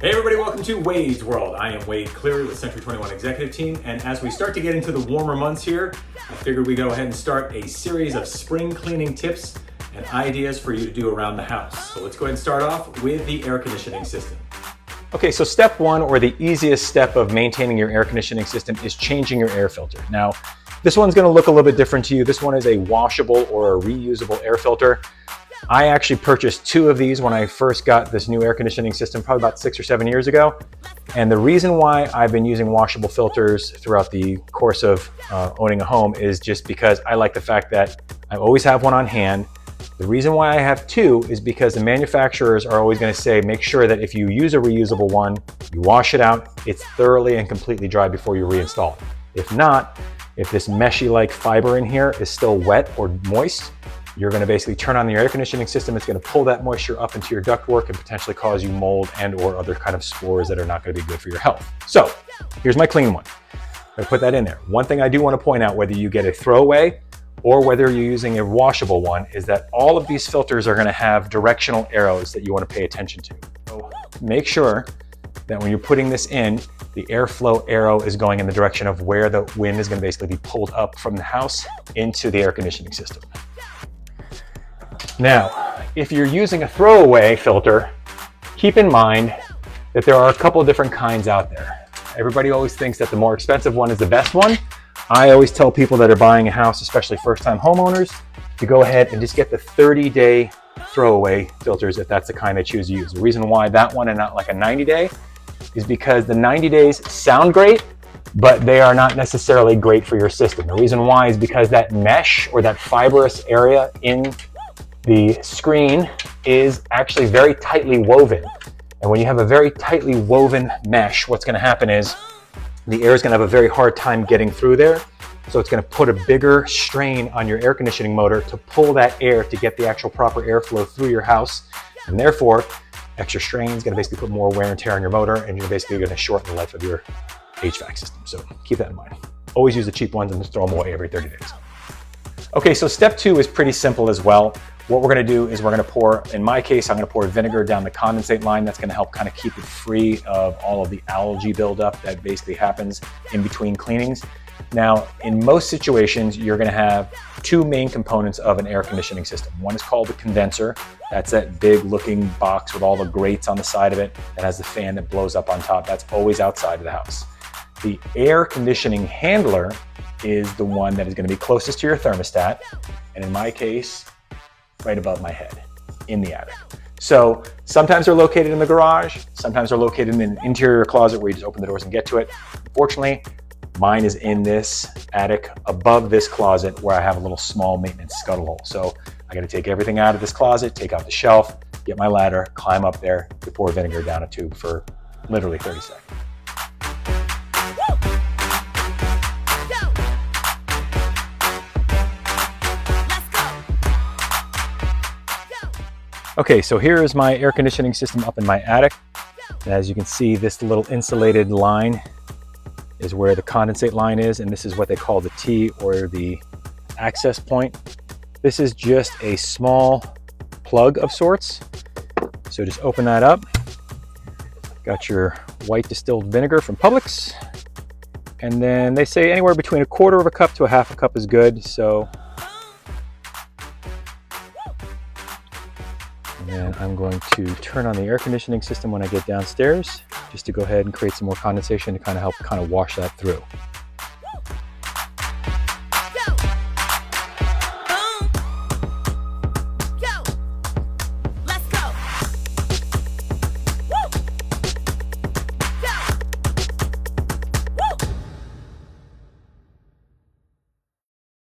Hey everybody, welcome to Wade's World. I am Wade Cleary with Century 21 Executive Team, and as we start to get into the warmer months here, I figured we'd go ahead and start a series of spring cleaning tips and ideas for you to do around the house. So let's go ahead and start off with the air conditioning system. Okay, so step one, or the easiest step of maintaining your air conditioning system, is changing your air filter. Now, this one's gonna look a little bit different to you. This one is a washable or a reusable air filter. I actually purchased two of these when I first got this new air conditioning system, probably about 6 or 7 years ago. And the reason why I've been using washable filters throughout the course of owning a home is just because I like the fact that I always have one on hand. The reason why I have two is because the manufacturers are always going to say, make sure that if you use a reusable one, you wash it out, it's thoroughly and completely dry before you reinstall it. If not, if this meshy-like fiber in here is still wet or moist, you're going to basically turn on your air conditioning system. It's going to pull that moisture up into your ductwork and potentially cause you mold and or other kind of spores that are not going to be good for your health. So here's my clean one. I put that in there. One thing I do want to point out, whether you get a throwaway or whether you're using a washable one, is that all of these filters are going to have directional arrows that you want to pay attention to. So make sure that when you're putting this in, the airflow arrow is going in the direction of where the wind is going to basically be pulled up from the house into the air conditioning system. Now, if you're using a throwaway filter, keep in mind that there are a couple of different kinds out there. Everybody always thinks that the more expensive one is the best one. I always tell people that are buying a house, especially first-time homeowners, to go ahead and just get the 30-day throwaway filters if that's the kind they choose to use. The reason why that one and not like a 90-day is because the 90 days sound great, but they are not necessarily great for your system. The reason why is because that mesh or that fibrous area in the screen is actually very tightly woven. And when you have a very tightly woven mesh, what's going to happen is the air is going to have a very hard time getting through there. So it's going to put a bigger strain on your air conditioning motor to pull that air to get the actual proper airflow through your house. And therefore, extra strain is going to basically put more wear and tear on your motor, and you're basically going to shorten the life of your HVAC system. So keep that in mind. Always use the cheap ones and just throw them away every 30 days. Okay, so step two is pretty simple as well. What we're going to do is we're going to pour, in my case, I'm going to pour vinegar down the condensate line. That's going to help kind of keep it free of all of the algae buildup that basically happens in between cleanings. Now, in most situations, you're going to have two main components of an air conditioning system. One is called the condenser. That's that big looking box with all the grates on the side of it that has the fan that blows up on top. That's always outside of the house. The air conditioning handler is the one that is going to be closest to your thermostat. And in my case, right above my head in the attic. So sometimes they're located in the garage, sometimes they're located in an interior closet where you just open the doors and get to it. Unfortunately, mine is in this attic above this closet where I have a little small maintenance scuttle hole. So I got to take everything out of this closet, take out the shelf, get my ladder, climb up there to pour vinegar down a tube for literally 30 seconds. Okay, so here is my air conditioning system up in my attic. And as you can see, this little insulated line is where the condensate line is, and this is what they call the T, or the access point. This is just a small plug of sorts. So just open that up. Got your white distilled vinegar from Publix. And then they say anywhere between 1/4 cup to 1/2 cup is good. So and I'm going to turn on the air conditioning system when I get downstairs, just to go ahead and create some more condensation to kind of help wash that through.